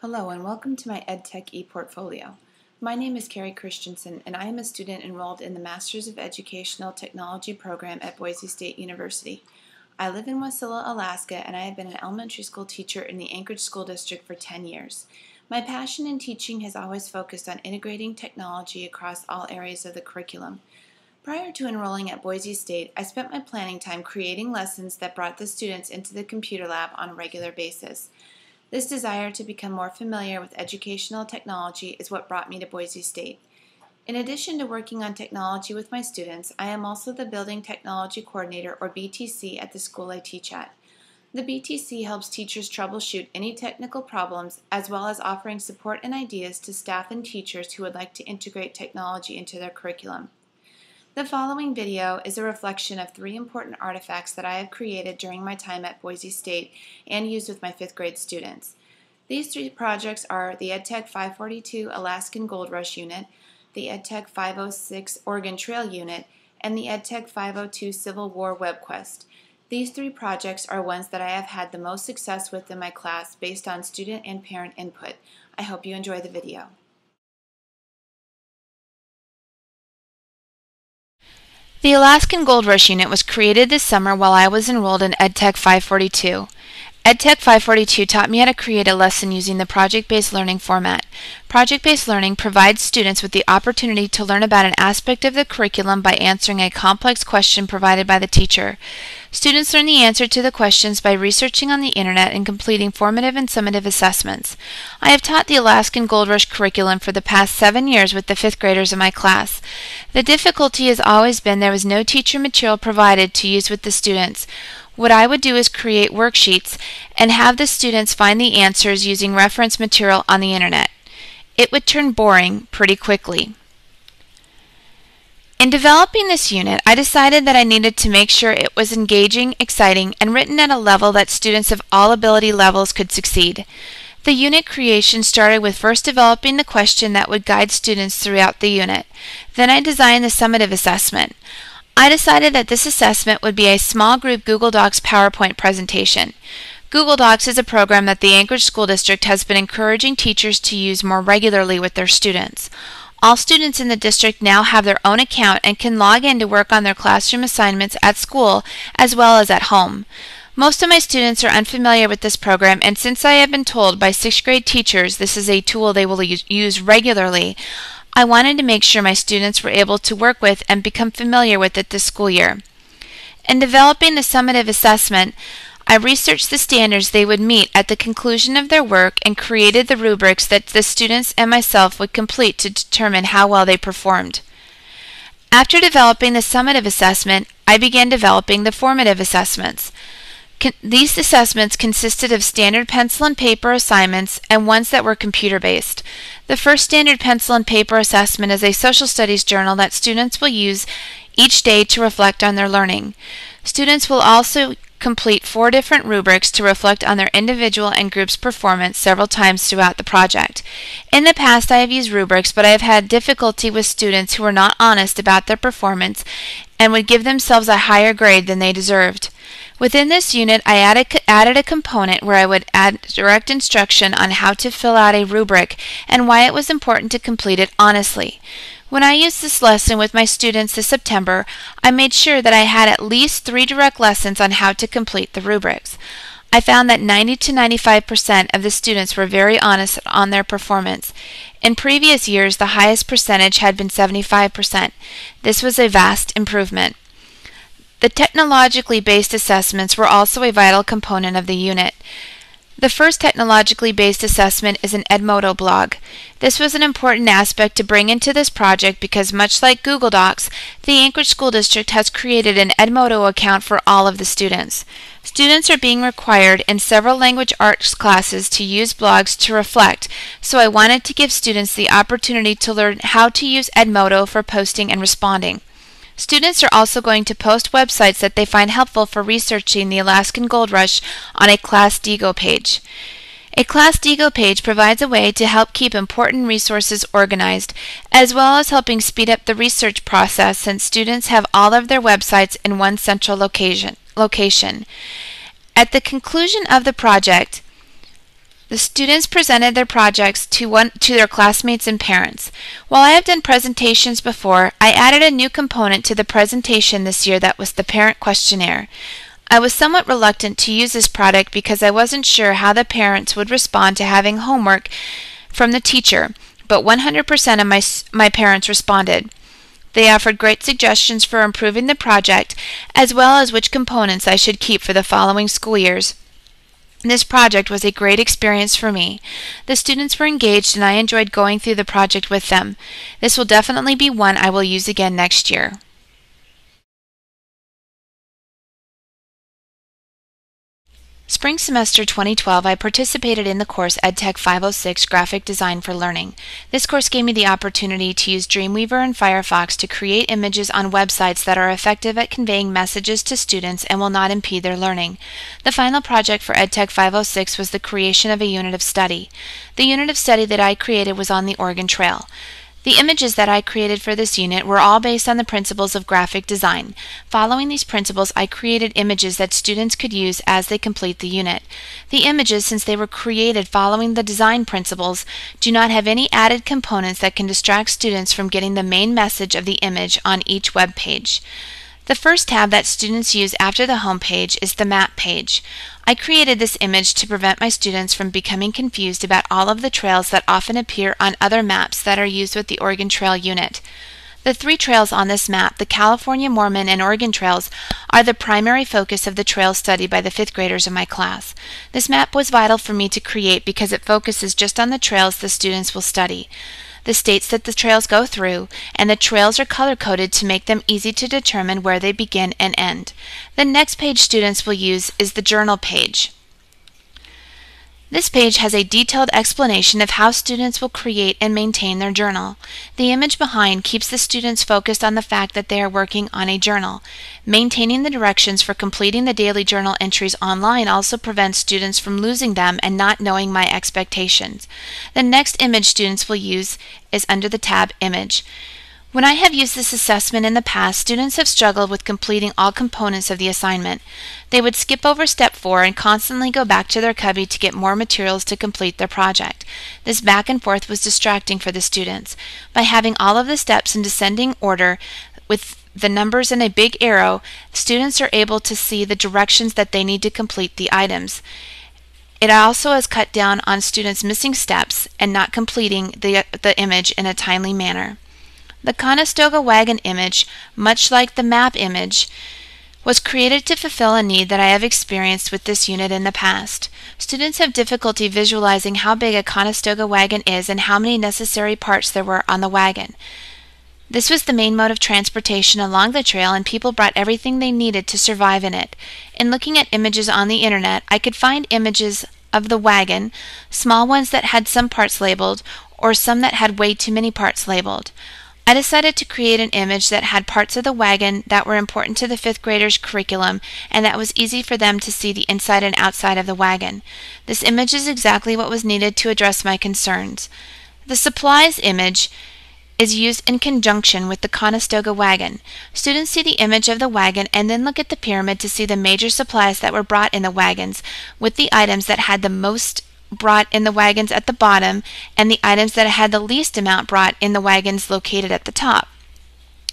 Hello and welcome to my EdTech ePortfolio. My name is Carrie Christensen and I am a student enrolled in the Masters of Educational Technology program at Boise State University. I live in Wasilla, Alaska, and I have been an elementary school teacher in the Anchorage School District for 10 years. My passion in teaching has always focused on integrating technology across all areas of the curriculum. Prior to enrolling at Boise State, I spent my planning time creating lessons that brought the students into the computer lab on a regular basis. This desire to become more familiar with educational technology is what brought me to Boise State. In addition to working on technology with my students, I am also the Building Technology Coordinator, or BTC, at the school I teach at. The BTC helps teachers troubleshoot any technical problems, as well as offering support and ideas to staff and teachers who would like to integrate technology into their curriculum. The following video is a reflection of 3 important artifacts that I have created during my time at Boise State and used with my 5th grade students. These 3 projects are the EDTECH 542 Alaskan Gold Rush Unit, the EDTECH 506 Oregon Trail Unit, and the EDTECH 502 Civil War Web Quest. These 3 projects are ones that I have had the most success with in my class based on student and parent input. I hope you enjoy the video. The Alaskan Gold Rush Unit was created this summer while I was enrolled in EdTech 542. EdTech 542 taught me how to create a lesson using the project-based learning format. Project-based learning provides students with the opportunity to learn about an aspect of the curriculum by answering a complex question provided by the teacher. Students learn the answer to the questions by researching on the internet and completing formative and summative assessments. I have taught the Alaskan Gold Rush curriculum for the past 7 years with the 5th graders in my class. The difficulty has always been there was no teacher material provided to use with the students. What I would do is create worksheets and have the students find the answers using reference material on the internet. It would turn boring pretty quickly. In developing this unit, I decided that I needed to make sure it was engaging, exciting, and written at a level that students of all ability levels could succeed. The unit creation started with first developing the question that would guide students throughout the unit. Then I designed the summative assessment. I decided that this assessment would be a small group Google Docs PowerPoint presentation. Google Docs is a program that the Anchorage School District has been encouraging teachers to use more regularly with their students. All students in the district now have their own account and can log in to work on their classroom assignments at school as well as at home. Most of my students are unfamiliar with this program, and since I have been told by 6th grade teachers this is a tool they will use regularly, I wanted to make sure my students were able to work with and become familiar with it this school year. In developing the summative assessment, I researched the standards they would meet at the conclusion of their work and created the rubrics that the students and myself would complete to determine how well they performed. After developing the summative assessment, I began developing the formative assessments. These assessments consisted of standard pencil and paper assignments and ones that were computer-based. The first standard pencil and paper assessment is a social studies journal that students will use each day to reflect on their learning. Students will also complete 4 different rubrics to reflect on their individual and group's performance several times throughout the project. In the past, I have used rubrics, but I have had difficulty with students who were not honest about their performance and would give themselves a higher grade than they deserved. Within this unit, I added a component where I would add direct instruction on how to fill out a rubric and why it was important to complete it honestly. When I used this lesson with my students this September, I made sure that I had at least 3 direct lessons on how to complete the rubrics. I found that 90 to 95% of the students were very honest on their performance. In previous years, the highest percentage had been 75%. This was a vast improvement. The technologically based assessments were also a vital component of the unit. The first technologically based assessment is an Edmodo blog. This was an important aspect to bring into this project because, much like Google Docs, the Anchorage School District has created an Edmodo account for all of the students. Students are being required in several language arts classes to use blogs to reflect, so I wanted to give students the opportunity to learn how to use Edmodo for posting and responding. Students are also going to post websites that they find helpful for researching the Alaskan Gold Rush on a Class Digo page. A Class Digo page provides a way to help keep important resources organized, as well as helping speed up the research process since students have all of their websites in one central location. At the conclusion of the project, The students presented their projects to their classmates and parents. While I have done presentations before, I added a new component to the presentation this year that was the parent questionnaire. I was somewhat reluctant to use this product because I wasn't sure how the parents would respond to having homework from the teacher, but 100% of my parents responded. They offered great suggestions for improving the project, as well as which components I should keep for the following school years. This project was a great experience for me. The students were engaged and I enjoyed going through the project with them. This will definitely be one I will use again next year. Spring semester 2012, I participated in the course EdTech 506 Graphic Design for Learning. This course gave me the opportunity to use Dreamweaver and Firefox to create images on websites that are effective at conveying messages to students and will not impede their learning. The final project for EdTech 506 was the creation of a unit of study. The unit of study that I created was on the Oregon Trail. The images that I created for this unit were all based on the principles of graphic design. Following these principles, I created images that students could use as they complete the unit. The images, since they were created following the design principles, do not have any added components that can distract students from getting the main message of the image on each web page. The first tab that students use after the home page is the map page. I created this image to prevent my students from becoming confused about all of the trails that often appear on other maps that are used with the Oregon Trail unit. The 3 trails on this map, the California, Mormon, and Oregon trails, are the primary focus of the trail study by the 5th graders in my class. This map was vital for me to create because it focuses just on the trails the students will study, the states that the trails go through, and the trails are color-coded to make them easy to determine where they begin and end. The next page students will use is the journal page. This page has a detailed explanation of how students will create and maintain their journal. The image behind keeps the students focused on the fact that they are working on a journal. Maintaining the directions for completing the daily journal entries online also prevents students from losing them and not knowing my expectations. The next image students will use is under the tab Image. When I have used this assessment in the past, students have struggled with completing all components of the assignment. They would skip over step 4 and constantly go back to their cubby to get more materials to complete their project. This back and forth was distracting for the students. By having all of the steps in descending order with the numbers and a big arrow, students are able to see the directions that they need to complete the items. It also has cut down on students missing steps and not completing the image in a timely manner. The Conestoga wagon image, much like the map image, was created to fulfill a need that I have experienced with this unit in the past. Students have difficulty visualizing how big a Conestoga wagon is and how many necessary parts there were on the wagon. This was the main mode of transportation along the trail, and people brought everything they needed to survive in it. In looking at images on the internet, I could find images of the wagon, small ones that had some parts labeled, or some that had way too many parts labeled. I decided to create an image that had parts of the wagon that were important to the 5th graders' curriculum and that was easy for them to see the inside and outside of the wagon. This image is exactly what was needed to address my concerns. The supplies image is used in conjunction with the Conestoga wagon. Students see the image of the wagon and then look at the pyramid to see the major supplies that were brought in the wagons, with the items that had the most brought in the wagons at the bottom and the items that had the least amount brought in the wagons located at the top.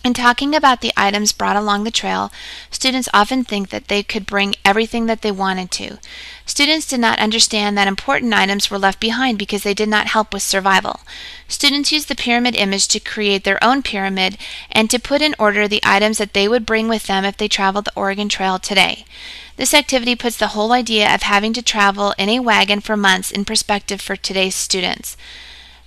In talking about the items brought along the trail, students often think that they could bring everything that they wanted to. Students did not understand that important items were left behind because they did not help with survival. Students used the pyramid image to create their own pyramid and to put in order the items that they would bring with them if they traveled the Oregon Trail today. This activity puts the whole idea of having to travel in a wagon for months in perspective for today's students.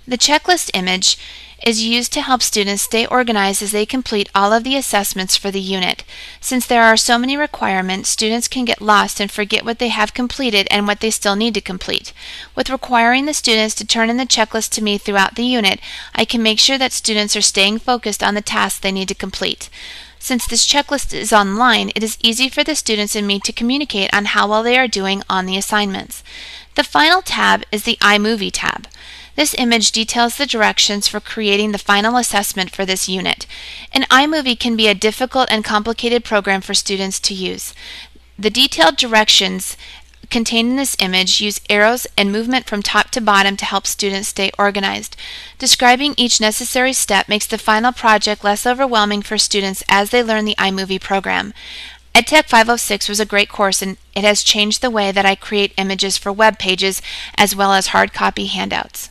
The checklist image is used to help students stay organized as they complete all of the assessments for the unit. Since there are so many requirements, students can get lost and forget what they have completed and what they still need to complete. With requiring the students to turn in the checklist to me throughout the unit, I can make sure that students are staying focused on the tasks they need to complete. Since this checklist is online, it is easy for the students and me to communicate on how well they are doing on the assignments. The final tab is the iMovie tab. This image details the directions for creating the final assessment for this unit. An iMovie can be a difficult and complicated program for students to use. The detailed directions contained in this image use arrows and movement from top to bottom to help students stay organized. Describing each necessary step makes the final project less overwhelming for students as they learn the iMovie program. EdTech 506 was a great course, and it has changed the way that I create images for web pages as well as hard copy handouts.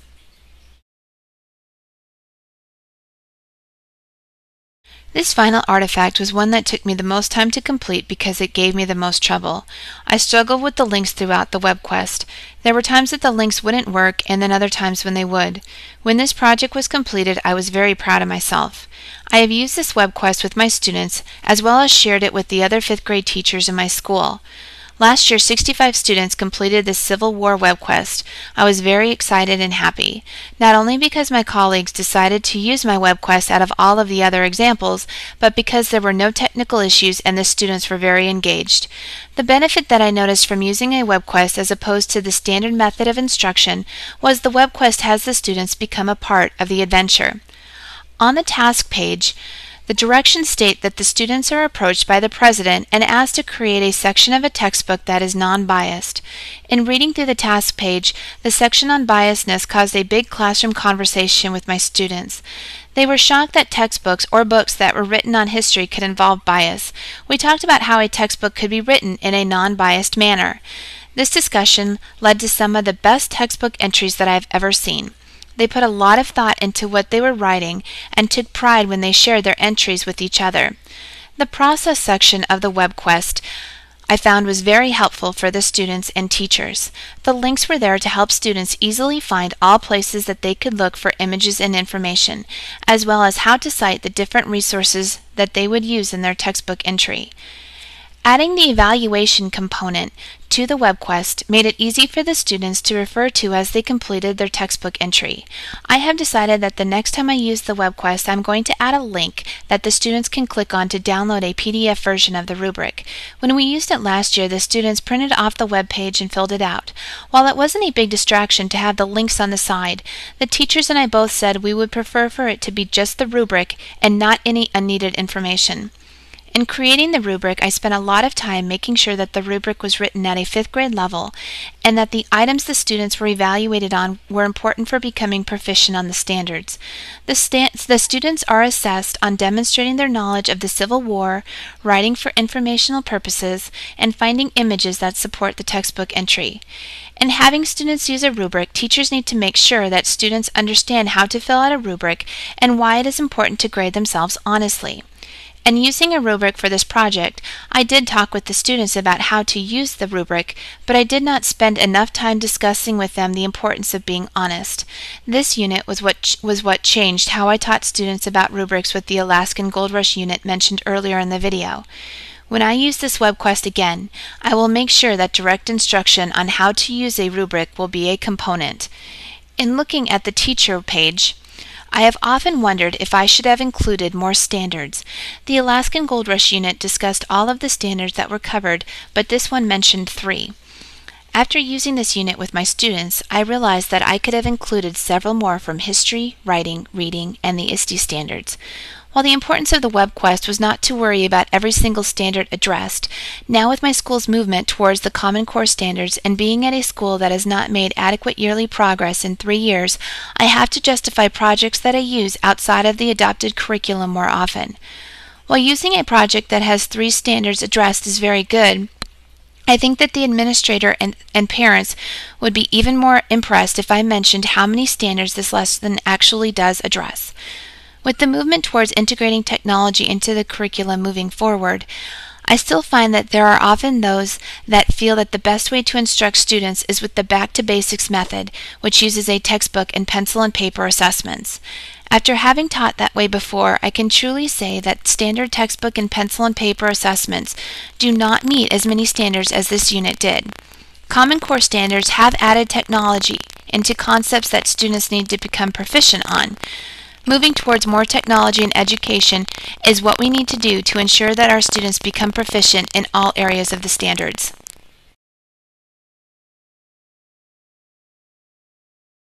This final artifact was one that took me the most time to complete because it gave me the most trouble. I struggled with the links throughout the web quest. There were times that the links wouldn't work and then other times when they would. When this project was completed, I was very proud of myself. I have used this web quest with my students as well as shared it with the other 5th grade teachers in my school. Last year, 65 students completed this Civil War web quest. I was very excited and happy, not only because my colleagues decided to use my web quest out of all of the other examples, but because there were no technical issues and the students were very engaged. The benefit that I noticed from using a web quest as opposed to the standard method of instruction was the web quest has the students become a part of the adventure. On the task page, the directions state that the students are approached by the president and asked to create a section of a textbook that is non-biased. In reading through the task page, the section on biasness caused a big classroom conversation with my students. They were shocked that textbooks or books that were written on history could involve bias. We talked about how a textbook could be written in a non-biased manner. This discussion led to some of the best textbook entries that I have ever seen. They put a lot of thought into what they were writing and took pride when they shared their entries with each other. The process section of the web quest I found was very helpful for the students and teachers. The links were there to help students easily find all places that they could look for images and information, as well as how to cite the different resources that they would use in their textbook entry. Adding the evaluation component to the web quest made it easy for the students to refer to as they completed their textbook entry. I have decided that the next time I use the web quest, I'm going to add a link that the students can click on to download a PDF version of the rubric. When we used it last year, the students printed off the web page and filled it out. While it wasn't a big distraction to have the links on the side, the teachers and I both said we would prefer for it to be just the rubric and not any unneeded information. In creating the rubric, I spent a lot of time making sure that the rubric was written at a 5th grade level and that the items the students were evaluated on were important for becoming proficient on the standards. The students are assessed on demonstrating their knowledge of the Civil War, writing for informational purposes, and finding images that support the textbook entry. In having students use a rubric, teachers need to make sure that students understand how to fill out a rubric and why it is important to grade themselves honestly. And using a rubric for this project, I did talk with the students about how to use the rubric, but I did not spend enough time discussing with them the importance of being honest. This unit was what changed how I taught students about rubrics with the Alaskan Gold Rush unit mentioned earlier in the video. When I use this web quest again, I will make sure that direct instruction on how to use a rubric will be a component. In looking at the teacher page, I have often wondered if I should have included more standards. The Alaskan Gold Rush unit discussed all of the standards that were covered, but this one mentioned 3. After using this unit with my students, I realized that I could have included several more from history, writing, reading, and the ISTE standards. While the importance of the web quest was not to worry about every single standard addressed, now with my school's movement towards the Common Core standards and being at a school that has not made adequate yearly progress in 3 years, I have to justify projects that I use outside of the adopted curriculum more often. While using a project that has 3 standards addressed is very good, I think that the administrator and parents would be even more impressed if I mentioned how many standards this lesson actually does address. With the movement towards integrating technology into the curriculum moving forward, I still find that there are often those that feel that the best way to instruct students is with the Back to Basics method, which uses a textbook and pencil and paper assessments. After having taught that way before, I can truly say that standard textbook and pencil and paper assessments do not meet as many standards as this unit did. Common Core standards have added technology into concepts that students need to become proficient on. Moving towards more technology in education is what we need to do to ensure that our students become proficient in all areas of the standards.